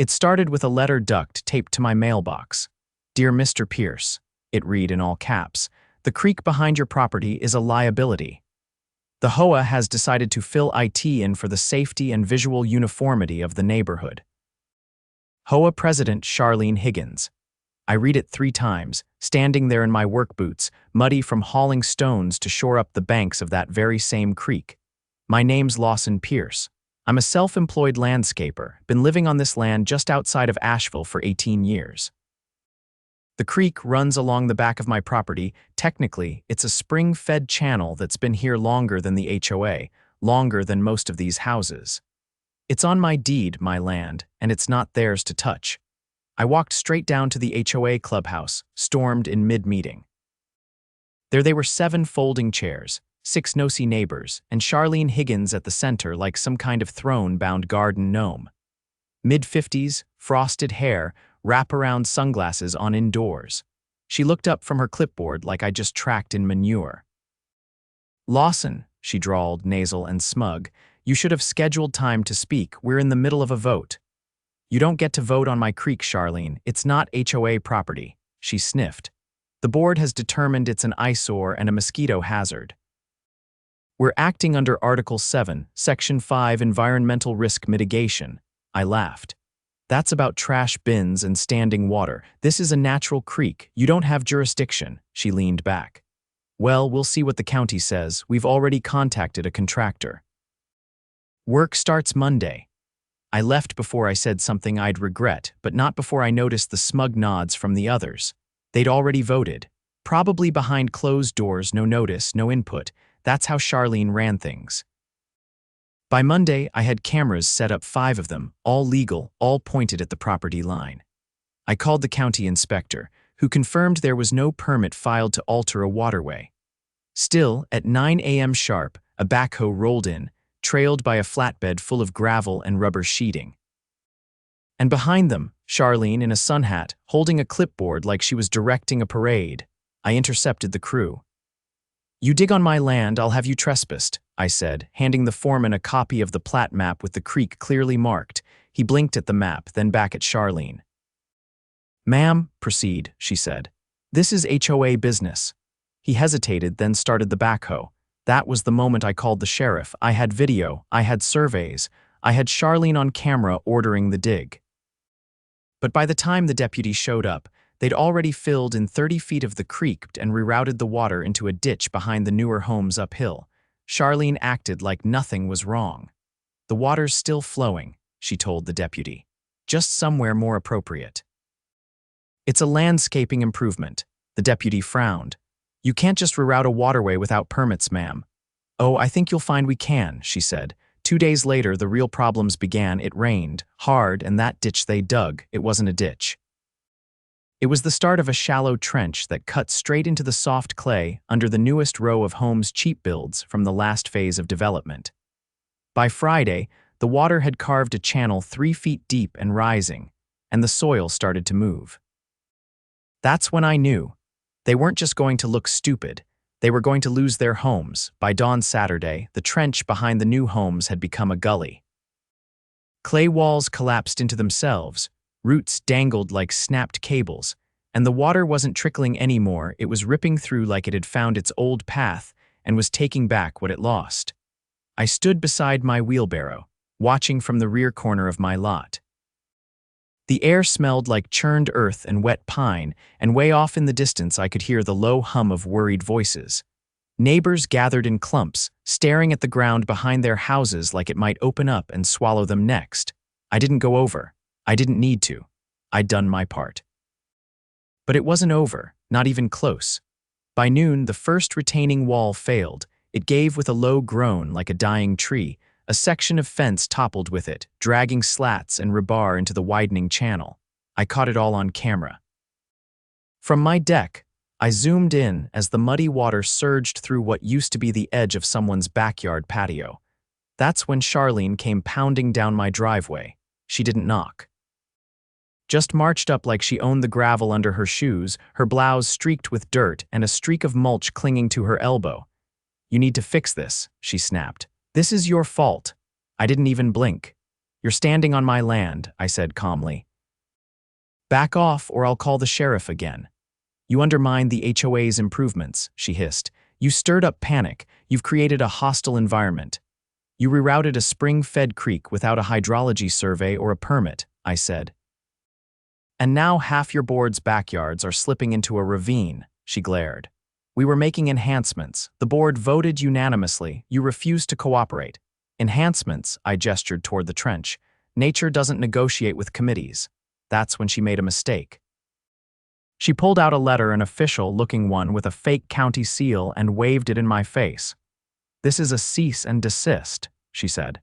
It started with a letter duct taped to my mailbox. "Dear Mr. Pierce," it read in all caps, "the creek behind your property is a liability. The HOA has decided to fill IT in for the safety and visual uniformity of the neighborhood. HOA President Charlene Higgins." I read it 3 times, standing there in my work boots, muddy from hauling stones to shore up the banks of that very same creek. "My name's Lawson Pierce. I'm a self-employed landscaper, been living on this land just outside of Asheville for 18 years. The creek runs along the back of my property. Technically, it's a spring-fed channel that's been here longer than the HOA, longer than most of these houses. It's on my deed, my land, and it's not theirs to touch." I walked straight down to the HOA clubhouse, stormed in mid-meeting. There they were, 7 folding chairs, 6 nosy neighbors, and Charlene Higgins at the center like some kind of throne-bound garden gnome. Mid-50s, frosted hair, wraparound sunglasses on indoors. She looked up from her clipboard like I just tracked in manure. "Lawson," she drawled, nasal and smug, "you should have scheduled time to speak. We're in the middle of a vote." "You don't get to vote on my creek, Charlene. It's not HOA property," she sniffed. "The board has determined it's an eyesore and a mosquito hazard. We're acting under Article 7, Section 5 Environmental Risk Mitigation." I laughed. "That's about trash bins and standing water. This is a natural creek. You don't have jurisdiction." She leaned back. "Well, we'll see what the county says. We've already contacted a contractor. Work starts Monday." I left before I said something I'd regret, but not before I noticed the smug nods from the others. They'd already voted. Probably behind closed doors, no notice, no input. That's how Charlene ran things. By Monday, I had cameras set up, 5 of them, all legal, all pointed at the property line. I called the county inspector, who confirmed there was no permit filed to alter a waterway. Still, at 9 a.m. sharp, a backhoe rolled in, trailed by a flatbed full of gravel and rubber sheeting. And behind them, Charlene in a sun hat, holding a clipboard like she was directing a parade. I intercepted the crew. "You dig on my land, I'll have you trespassed," I said, handing the foreman a copy of the plat map with the creek clearly marked. He blinked at the map, then back at Charlene. "Ma'am, proceed," she said. "This is HOA business." He hesitated, then started the backhoe. That was the moment I called the sheriff. I had video, I had surveys, I had Charlene on camera ordering the dig. But by the time the deputy showed up, they'd already filled in 30 feet of the creek and rerouted the water into a ditch behind the newer homes uphill. Charlene acted like nothing was wrong. "The water's still flowing," she told the deputy. "Just somewhere more appropriate." "It's a landscaping improvement." The deputy frowned. "You can't just reroute a waterway without permits, ma'am." "Oh, I think you'll find we can," she said. 2 days later, the real problems began. It rained hard, and that ditch they dug, it wasn't a ditch. It was the start of a shallow trench that cut straight into the soft clay under the newest row of homes' cheap builds from the last phase of development. By Friday, the water had carved a channel 3 feet deep and rising, and the soil started to move. That's when I knew. They weren't just going to look stupid. They were going to lose their homes. By dawn Saturday, the trench behind the new homes had become a gully. Clay walls collapsed into themselves, roots dangled like snapped cables, and the water wasn't trickling anymore. It was ripping through like it had found its old path and was taking back what it lost. I stood beside my wheelbarrow, watching from the rear corner of my lot. The air smelled like churned earth and wet pine, and way off in the distance I could hear the low hum of worried voices. Neighbors gathered in clumps, staring at the ground behind their houses like it might open up and swallow them next. I didn't go over. I didn't need to. I'd done my part. But it wasn't over, not even close. By noon, the first retaining wall failed. It gave with a low groan like a dying tree. A section of fence toppled with it, dragging slats and rebar into the widening channel. I caught it all on camera. From my deck, I zoomed in as the muddy water surged through what used to be the edge of someone's backyard patio. That's when Charlene came pounding down my driveway. She didn't knock. Just marched up like she owned the gravel under her shoes, her blouse streaked with dirt and a streak of mulch clinging to her elbow. "You need to fix this," she snapped. "This is your fault." I didn't even blink. You're standing on my land, I said calmly. Back off or I'll call the sheriff again. You undermined the HOA's improvements, she hissed. You stirred up panic. You've created a hostile environment. You rerouted a spring-fed creek without a hydrology survey or a permit, I said. And now half your board's backyards are slipping into a ravine, she glared. We were making enhancements. The board voted unanimously. You refused to cooperate. Enhancements, I gestured toward the trench. Nature doesn't negotiate with committees. That's when she made a mistake. She pulled out a letter, an official-looking one with a fake county seal, and waved it in my face. This is a cease and desist, she said.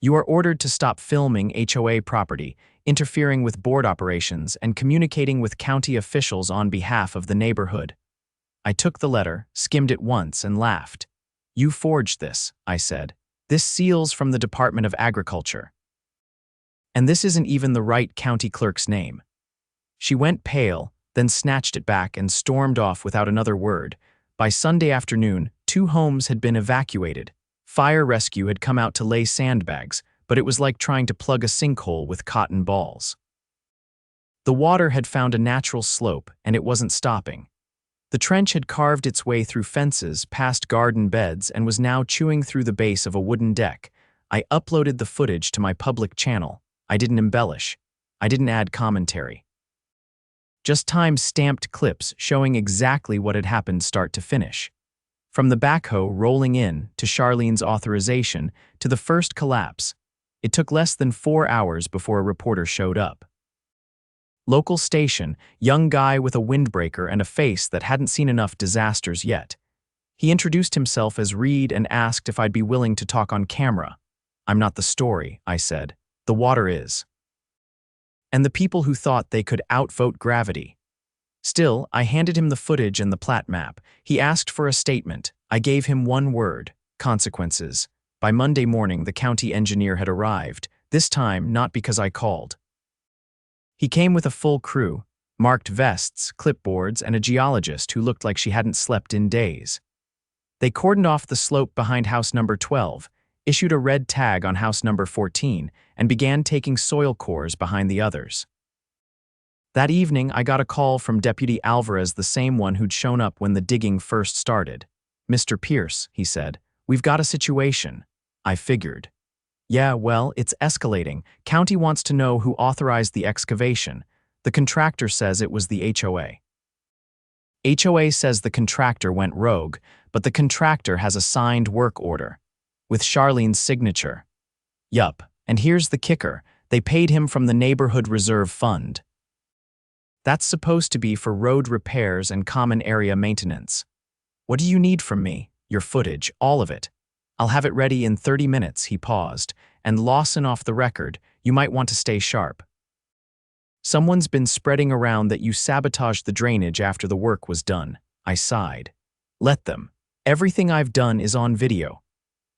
You are ordered to stop filming HOA property, interfering with board operations, and communicating with county officials on behalf of the neighborhood. I took the letter, skimmed it once, and laughed. You forged this, I said. This seal's from the Department of Agriculture. And this isn't even the right county clerk's name. She went pale, then snatched it back and stormed off without another word. By Sunday afternoon, 2 homes had been evacuated. Fire rescue had come out to lay sandbags, but it was like trying to plug a sinkhole with cotton balls. The water had found a natural slope, and it wasn't stopping. The trench had carved its way through fences, past garden beds, and was now chewing through the base of a wooden deck. I uploaded the footage to my public channel. I didn't embellish. I didn't add commentary. Just time-stamped clips showing exactly what had happened start to finish. From the backhoe rolling in, to Charlene's authorization, to the first collapse. It took less than 4 hours before a reporter showed up. Local station, young guy with a windbreaker and a face that hadn't seen enough disasters yet. He introduced himself as Reed and asked if I'd be willing to talk on camera. I'm not the story, I said. The water is. And the people who thought they could outvote gravity. Still, I handed him the footage and the plat map. He asked for a statement. I gave him one word: consequences. By Monday morning, the county engineer had arrived, this time not because I called. He came with a full crew, marked vests, clipboards, and a geologist who looked like she hadn't slept in days. They cordoned off the slope behind house number 12, issued a red tag on house number 14, and began taking soil cores behind the others. That evening, I got a call from Deputy Alvarez, the same one who'd shown up when the digging first started. Mr. Pierce, he said, we've got a situation. I figured. Yeah, well, it's escalating. County wants to know who authorized the excavation. The contractor says it was the HOA. HOA says the contractor went rogue, but the contractor has a signed work order. With Charlene's signature. Yup, and here's the kicker. They paid him from the Neighborhood Reserve Fund. That's supposed to be for road repairs and common area maintenance. What do you need from me? Your footage, all of it. I'll have it ready in 30 minutes, he paused, and Lawson off the record, you might want to stay sharp. Someone's been spreading around that you sabotaged the drainage after the work was done. I sighed. Let them. Everything I've done is on video.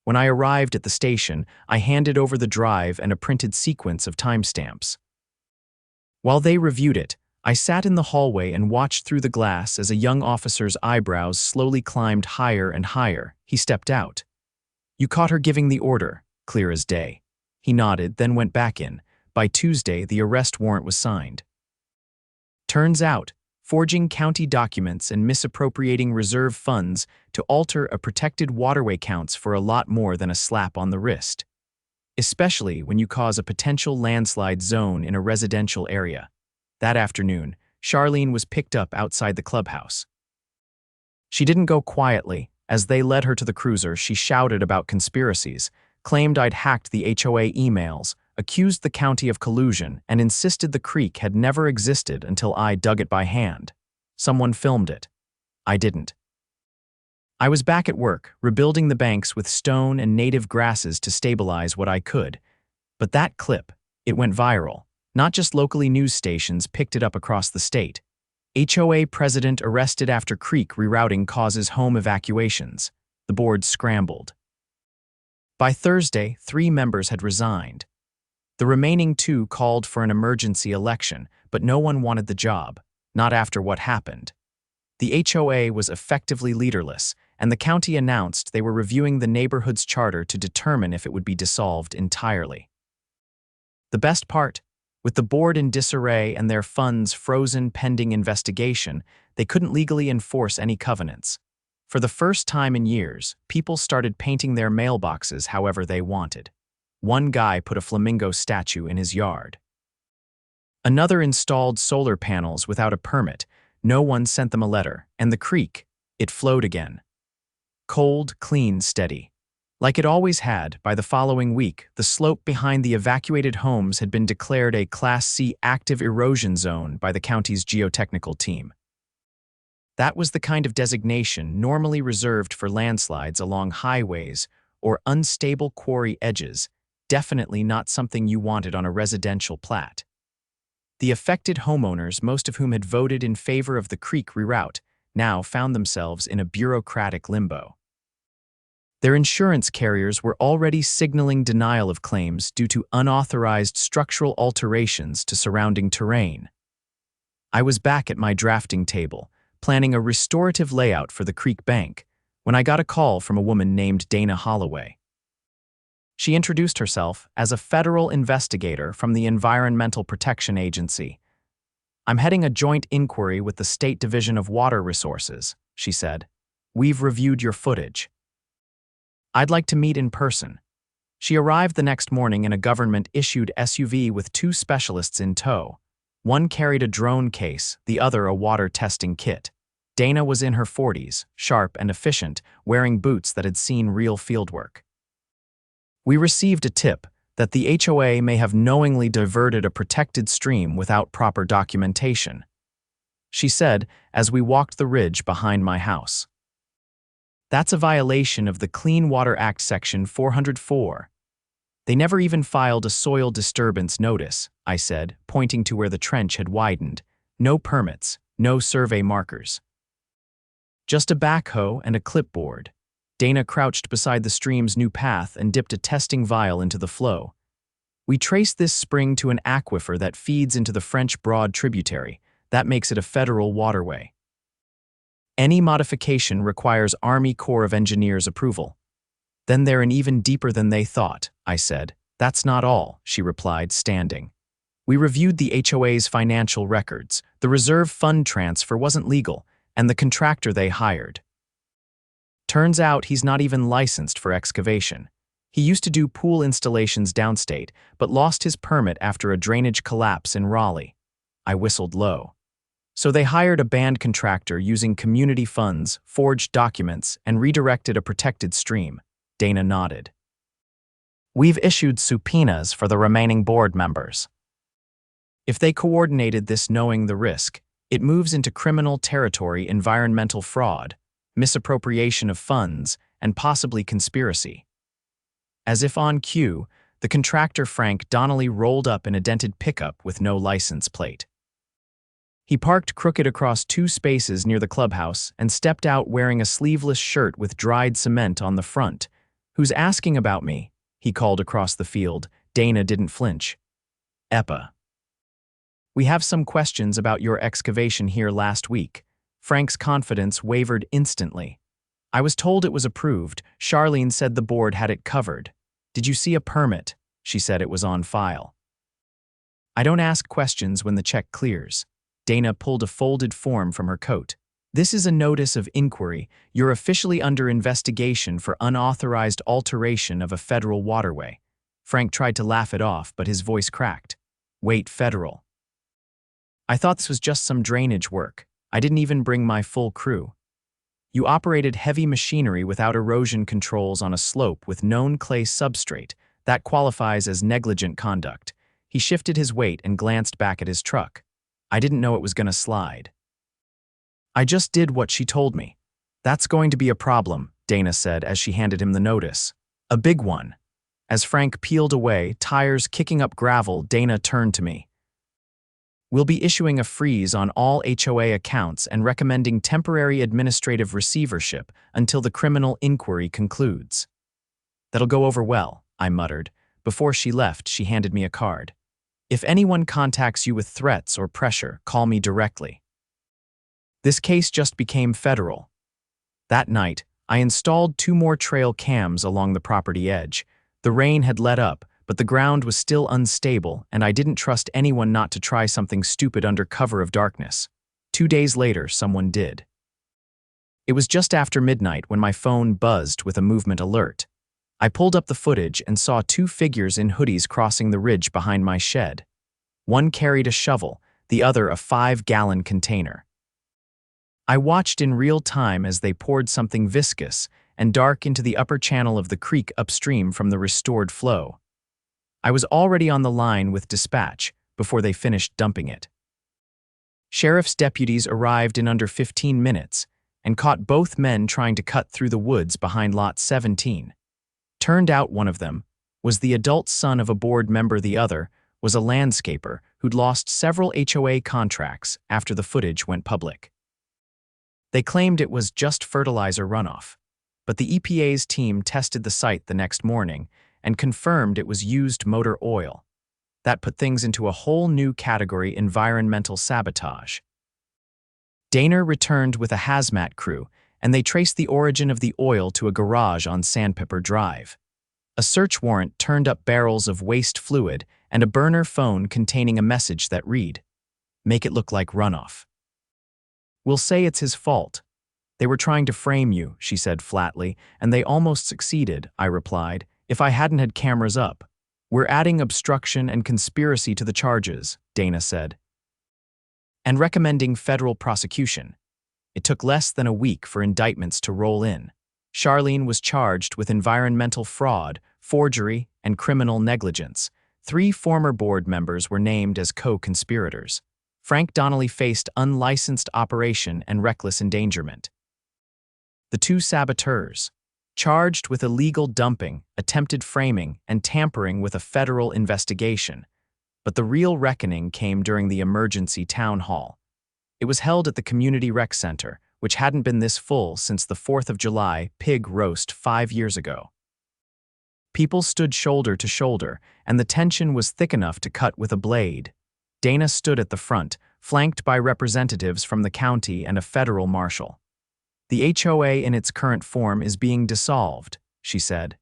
When I arrived at the station, I handed over the drive and a printed sequence of timestamps. While they reviewed it, I sat in the hallway and watched through the glass as a young officer's eyebrows slowly climbed higher and higher. He stepped out. You caught her giving the order, clear as day. He nodded, then went back in. By Tuesday, the arrest warrant was signed. Turns out, forging county documents and misappropriating reserve funds to alter a protected waterway counts for a lot more than a slap on the wrist. Especially when you cause a potential landslide zone in a residential area. That afternoon, Charlene was picked up outside the clubhouse. She didn't go quietly. As they led her to the cruiser, she shouted about conspiracies, claimed I'd hacked the HOA emails, accused the county of collusion, and insisted the creek had never existed until I dug it by hand. Someone filmed it. I didn't. I was back at work, rebuilding the banks with stone and native grasses to stabilize what I could. But that clip, it went viral. Not just locally news stations picked it up across the state. HOA president arrested after creek rerouting causes home evacuations. The board scrambled. By Thursday, 3 members had resigned. The remaining 2 called for an emergency election, but no one wanted the job, not after what happened. The HOA was effectively leaderless, and the county announced they were reviewing the neighborhood's charter to determine if it would be dissolved entirely. The best part? With the board in disarray and their funds frozen pending investigation, they couldn't legally enforce any covenants. For the first time in years, people started painting their mailboxes however they wanted. One guy put a flamingo statue in his yard. Another installed solar panels without a permit. No one sent them a letter, and the creek, it flowed again. Cold, clean, steady. Like it always had, by the following week, the slope behind the evacuated homes had been declared a Class C active erosion zone by the county's geotechnical team. That was the kind of designation normally reserved for landslides along highways or unstable quarry edges, definitely not something you wanted on a residential plat. The affected homeowners, most of whom had voted in favor of the creek reroute, now found themselves in a bureaucratic limbo. Their insurance carriers were already signaling denial of claims due to unauthorized structural alterations to surrounding terrain. I was back at my drafting table, planning a restorative layout for the creek bank, when I got a call from a woman named Dana Holloway. She introduced herself as a federal investigator from the Environmental Protection Agency. "I'm heading a joint inquiry with the State Division of Water Resources," she said. "We've reviewed your footage. I'd like to meet in person." She arrived the next morning in a government-issued SUV with two specialists in tow. One carried a drone case, the other a water testing kit. Dana was in her 40s, sharp and efficient, wearing boots that had seen real fieldwork. "We received a tip that the HOA may have knowingly diverted a protected stream without proper documentation," she said as we walked the ridge behind my house. "That's a violation of the Clean Water Act Section 404. They never even filed a soil disturbance notice," I said, pointing to where the trench had widened. "No permits, no survey markers. Just a backhoe and a clipboard." Dana crouched beside the stream's new path and dipped a testing vial into the flow. "We traced this spring to an aquifer that feeds into the French Broad tributary. That makes it a federal waterway. Any modification requires Army Corps of Engineers approval." "Then they're in even deeper than they thought," I said. "That's not all," she replied, standing. "We reviewed the HOA's financial records. The reserve fund transfer wasn't legal, and the contractor they hired. Turns out he's not even licensed for excavation. He used to do pool installations downstate, but lost his permit after a drainage collapse in Raleigh." I whistled low. "So they hired a band contractor using community funds, forged documents, and redirected a protected stream." Dana nodded. "We've issued subpoenas for the remaining board members. If they coordinated this knowing the risk, it moves into criminal territory, environmental fraud, misappropriation of funds, and possibly conspiracy." As if on cue, the contractor Frank Donnelly rolled up in a dented pickup with no license plate. He parked crooked across two spaces near the clubhouse and stepped out wearing a sleeveless shirt with dried cement on the front. "Who's asking about me?" he called across the field. Dana didn't flinch. "EPA. We have some questions about your excavation here last week." Frank's confidence wavered instantly. "I was told it was approved. Charlene said the board had it covered. Did you see a permit?" She said it was on file. "I don't ask questions when the check clears." Dana pulled a folded form from her coat. "This is a notice of inquiry. You're officially under investigation for unauthorized alteration of a federal waterway." Frank tried to laugh it off, but his voice cracked. "Wait, federal? I thought this was just some drainage work. I didn't even bring my full crew." "You operated heavy machinery without erosion controls on a slope with known clay substrate. That qualifies as negligent conduct." He shifted his weight and glanced back at his truck. "I didn't know it was going to slide. I just did what she told me." "That's going to be a problem," Dana said as she handed him the notice. "A big one." As Frank peeled away, tires kicking up gravel, Dana turned to me. "We'll be issuing a freeze on all HOA accounts and recommending temporary administrative receivership until the criminal inquiry concludes." "That'll go over well," I muttered. Before she left, she handed me a card. "If anyone contacts you with threats or pressure, call me directly." This case just became federal. That night, I installed 2 more trail cams along the property edge. The rain had let up, but the ground was still unstable, and I didn't trust anyone not to try something stupid under cover of darkness. 2 days later, someone did. It was just after midnight when my phone buzzed with a movement alert. I pulled up the footage and saw 2 figures in hoodies crossing the ridge behind my shed. One carried a shovel, the other a 5-gallon container. I watched in real time as they poured something viscous and dark into the upper channel of the creek upstream from the restored flow. I was already on the line with dispatch before they finished dumping it. Sheriff's deputies arrived in under 15 minutes and caught both men trying to cut through the woods behind Lot 17. Turned out one of them was the adult son of a board member, the other was a landscaper who'd lost several HOA contracts after the footage went public. They claimed it was just fertilizer runoff, but the EPA's team tested the site the next morning and confirmed it was used motor oil. That put things into a whole new category: environmental sabotage. Daner returned with a hazmat crew, and they traced the origin of the oil to a garage on Sandpiper Drive. A search warrant turned up barrels of waste fluid and a burner phone containing a message that read, "Make it look like runoff." "We'll say it's his fault. They were trying to frame you," she said flatly, "and they almost succeeded," I replied, "if I hadn't had cameras up." "We're adding obstruction and conspiracy to the charges," Dana said, "and recommending federal prosecution." It took less than a week for indictments to roll in. Charlene was charged with environmental fraud, forgery, and criminal negligence. 3 former board members were named as co-conspirators. Frank Donnelly faced unlicensed operation and reckless endangerment. The 2 saboteurs, charged with illegal dumping, attempted framing, and tampering with a federal investigation. But the real reckoning came during the emergency town hall. It was held at the Community Rec Center, which hadn't been this full since the 4th of July pig roast 5 years ago. People stood shoulder to shoulder, and the tension was thick enough to cut with a blade. Dana stood at the front, flanked by representatives from the county and a federal marshal. "The HOA in its current form is being dissolved," she said.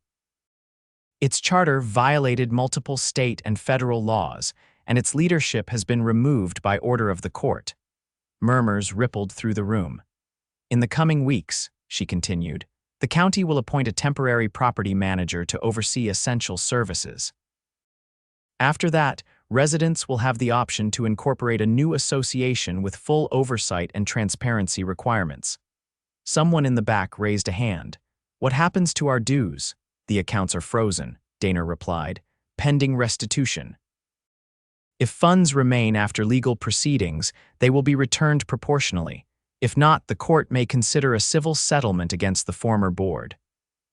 "Its charter violated multiple state and federal laws, and its leadership has been removed by order of the court." Murmurs rippled through the room. "In the coming weeks," she continued, "the county will appoint a temporary property manager to oversee essential services. After that, residents will have the option to incorporate a new association with full oversight and transparency requirements." Someone in the back raised a hand. "What happens to our dues?" "The accounts are frozen," Dana replied, "pending restitution. If funds remain after legal proceedings, they will be returned proportionally. If not, the court may consider a civil settlement against the former board."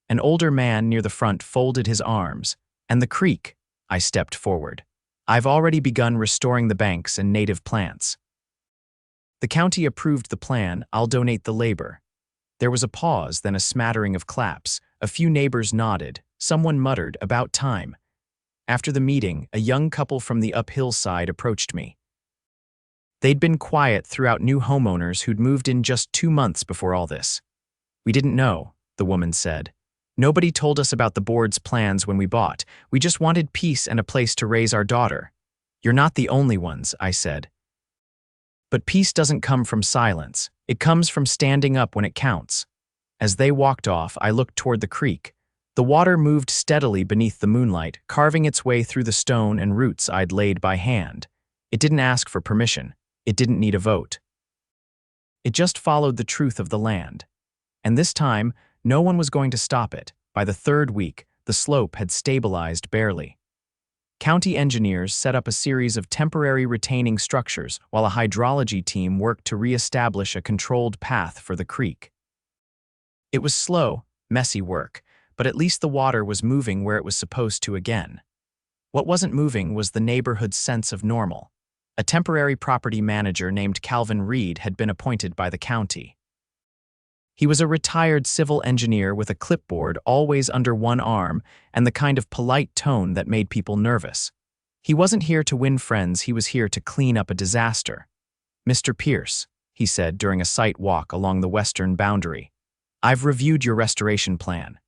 An older man near the front folded his arms. "And the creek?" I stepped forward. "I've already begun restoring the banks and native plants." "The county approved the plan. I'll donate the labor." There was a pause, then a smattering of claps. A few neighbors nodded. Someone muttered, "About time." After the meeting, a young couple from the uphill side approached me. They'd been quiet throughout, new homeowners who'd moved in just 2 months before all this. "We didn't know," the woman said. "Nobody told us about the board's plans when we bought. We just wanted peace and a place to raise our daughter." "You're not the only ones," I said. "But peace doesn't come from silence. It comes from standing up when it counts." As they walked off, I looked toward the creek. The water moved steadily beneath the moonlight, carving its way through the stone and roots I'd laid by hand. It didn't ask for permission. It didn't need a vote. It just followed the truth of the land. And this time, no one was going to stop it. By the 3rd week, the slope had stabilized barely. County engineers set up a series of temporary retaining structures while a hydrology team worked to re-establish a controlled path for the creek. It was slow, messy work, but at least the water was moving where it was supposed to again. What wasn't moving was the neighborhood's sense of normal. A temporary property manager named Calvin Reed had been appointed by the county. He was a retired civil engineer with a clipboard always under one arm and the kind of polite tone that made people nervous. He wasn't here to win friends, he was here to clean up a disaster. "Mr. Pierce," he said during a site walk along the western boundary, "I've reviewed your restoration plan."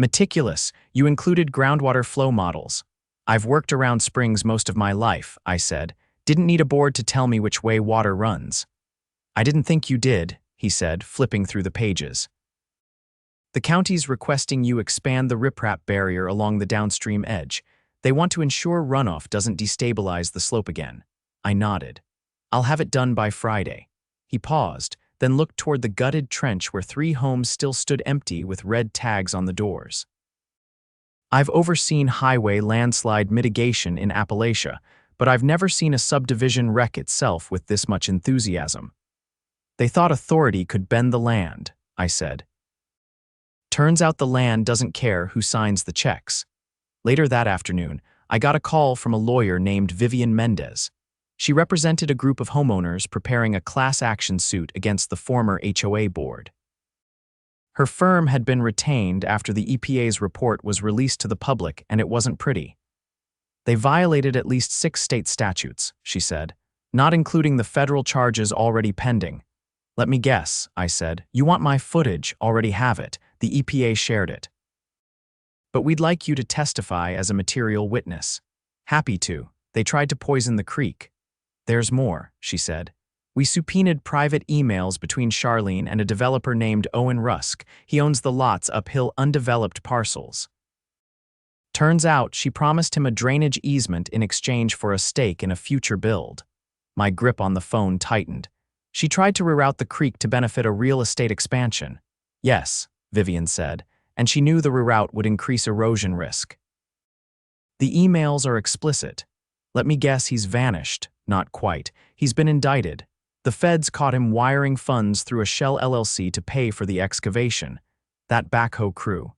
Meticulous, you included groundwater flow models. I've worked around springs most of my life, I said. Didn't need a board to tell me which way water runs. I didn't think you did, he said, flipping through the pages. The county's requesting you expand the riprap barrier along the downstream edge. They want to ensure runoff doesn't destabilize the slope again. I nodded. I'll have it done by Friday. He paused, then looked toward the gutted trench where 3 homes still stood empty with red tags on the doors. I've overseen highway landslide mitigation in Appalachia, but I've never seen a subdivision wreck itself with this much enthusiasm. They thought authority could bend the land, I said. Turns out the land doesn't care who signs the checks. Later that afternoon, I got a call from a lawyer named Vivian Mendez. She represented a group of homeowners preparing a class action suit against the former HOA board. Her firm had been retained after the EPA's report was released to the public, and it wasn't pretty. They violated at least 6 state statutes, she said, not including the federal charges already pending. Let me guess, I said. You want my footage? Already have it. The EPA shared it. But we'd like you to testify as a material witness. Happy to. They tried to poison the creek. There's more, she said. We subpoenaed private emails between Charlene and a developer named Owen Rusk. He owns the lots uphill undeveloped parcels. Turns out she promised him a drainage easement in exchange for a stake in a future build. My grip on the phone tightened. She tried to reroute the creek to benefit a real estate expansion. Yes, Vivian said, and she knew the reroute would increase erosion risk. The emails are explicit. Let me guess he's vanished. Not quite. He's been indicted. The feds caught him wiring funds through a shell LLC to pay for the excavation. That backhoe crew.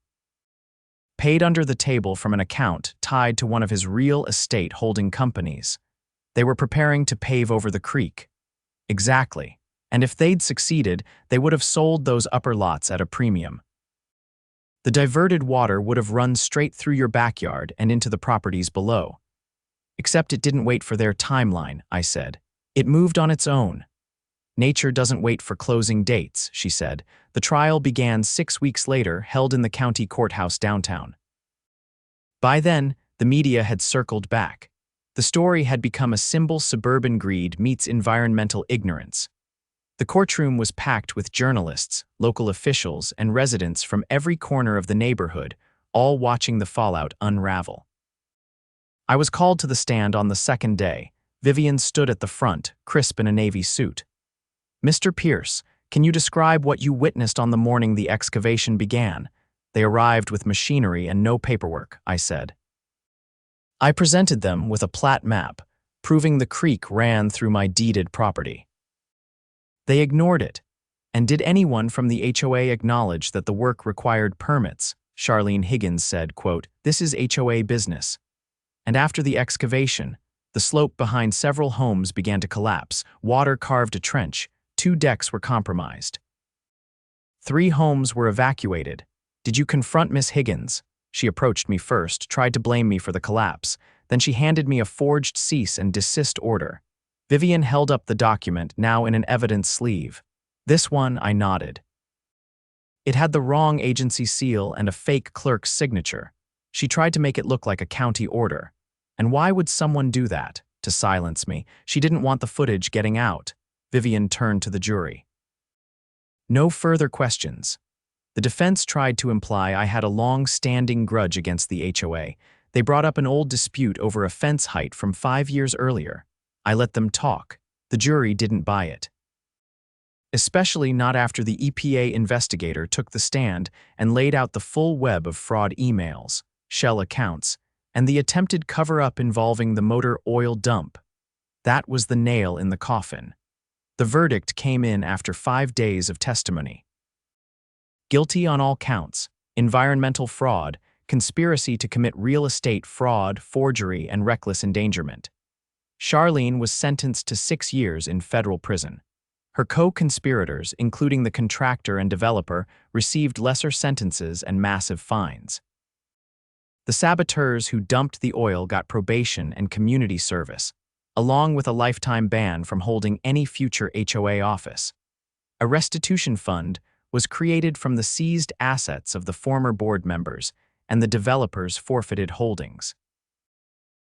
Paid under the table from an account tied to one of his real estate holding companies. They were preparing to pave over the creek. Exactly. And if they'd succeeded, they would have sold those upper lots at a premium. The diverted water would have run straight through your backyard and into the properties below. Except it didn't wait for their timeline, I said. It moved on its own. Nature doesn't wait for closing dates, she said. The trial began 6 weeks later, held in the county courthouse downtown. By then, the media had circled back. The story had become a symbol suburban greed meets environmental ignorance. The courtroom was packed with journalists, local officials, and residents from every corner of the neighborhood, all watching the fallout unravel. I was called to the stand on the second day. Vivian stood at the front, crisp in a navy suit. Mr. Pierce, can you describe what you witnessed on the morning the excavation began? They arrived with machinery and no paperwork, I said. I presented them with a plat map, proving the creek ran through my deeded property. They ignored it. And did anyone from the HOA acknowledge that the work required permits? Charlene Higgins said, quote, "This is HOA business." And after the excavation, the slope behind several homes began to collapse. Water carved a trench. 2 decks were compromised. 3 homes were evacuated. Did you confront Miss Higgins? She approached me first, tried to blame me for the collapse. Then she handed me a forged cease and desist order. Vivian held up the document, now in an evidence sleeve. This one, I nodded. It had the wrong agency seal and a fake clerk's signature. She tried to make it look like a county order. And why would someone do that? To silence me. She didn't want the footage getting out. Vivian turned to the jury. No further questions. The defense tried to imply I had a long-standing grudge against the HOA. They brought up an old dispute over a fence height from 5 years earlier. I let them talk. The jury didn't buy it. Especially not after the EPA investigator took the stand and laid out the full web of fraud emails, shell accounts, and the attempted cover-up involving the motor oil dump. That was the nail in the coffin. The verdict came in after 5 days of testimony. Guilty on all counts: environmental fraud, conspiracy to commit real estate fraud, forgery, and reckless endangerment. Charlene was sentenced to 6 years in federal prison. Her co-conspirators, including the contractor and developer, received lesser sentences and massive fines. The saboteurs who dumped the oil got probation and community service, along with a lifetime ban from holding any future HOA office. A restitution fund was created from the seized assets of the former board members and the developers' forfeited holdings.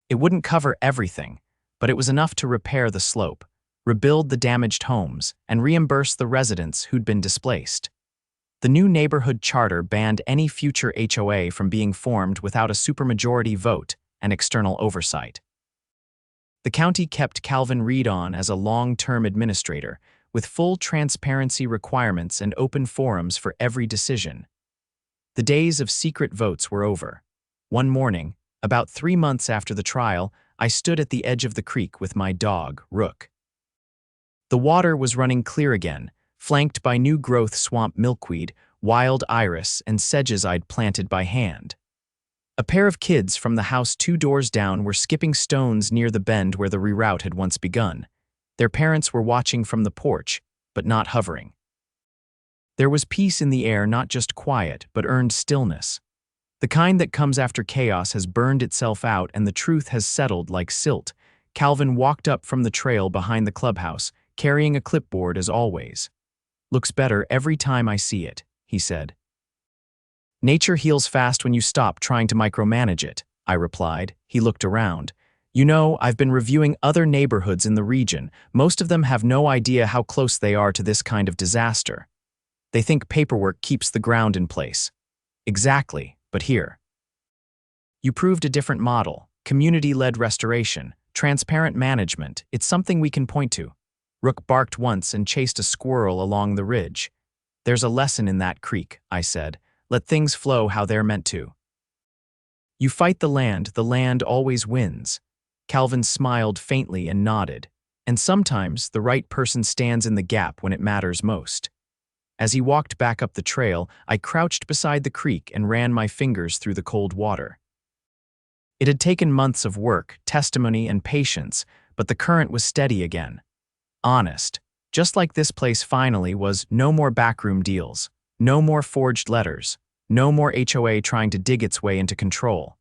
It wouldn't cover everything, but it was enough to repair the slope, rebuild the damaged homes, and reimburse the residents who'd been displaced. The new neighborhood charter banned any future HOA from being formed without a supermajority vote and external oversight. The county kept Calvin Reed on as a long-term administrator, with full transparency requirements and open forums for every decision. The days of secret votes were over. One morning, about 3 months after the trial, I stood at the edge of the creek with my dog, Rook. The water was running clear again, flanked by new-growth swamp milkweed, wild iris, and sedges I'd planted by hand. A pair of kids from the house 2 doors down were skipping stones near the bend where the reroute had once begun. Their parents were watching from the porch, but not hovering. There was peace in the air, not just quiet, but earned stillness. The kind that comes after chaos has burned itself out and the truth has settled like silt. Calvin walked up from the trail behind the clubhouse, carrying a clipboard as always. "Looks better every time I see it," he said. "Nature heals fast when you stop trying to micromanage it," I replied. He looked around. "You know, I've been reviewing other neighborhoods in the region. Most of them have no idea how close they are to this kind of disaster. They think paperwork keeps the ground in place." "Exactly, but here. You proved a different model, community-led restoration, transparent management. It's something we can point to." Rook barked once and chased a squirrel along the ridge. "There's a lesson in that creek," I said. "Let things flow how they're meant to. You fight the land always wins." Calvin smiled faintly and nodded. "And sometimes the right person stands in the gap when it matters most." As he walked back up the trail, I crouched beside the creek and ran my fingers through the cold water. It had taken months of work, testimony, and patience, but the current was steady again. Honest, just like this place finally was. No more backroom deals, no more forged letters, no more HOA trying to dig its way into control.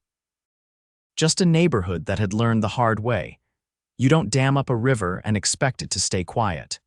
Just a neighborhood that had learned the hard way. You don't dam up a river and expect it to stay quiet.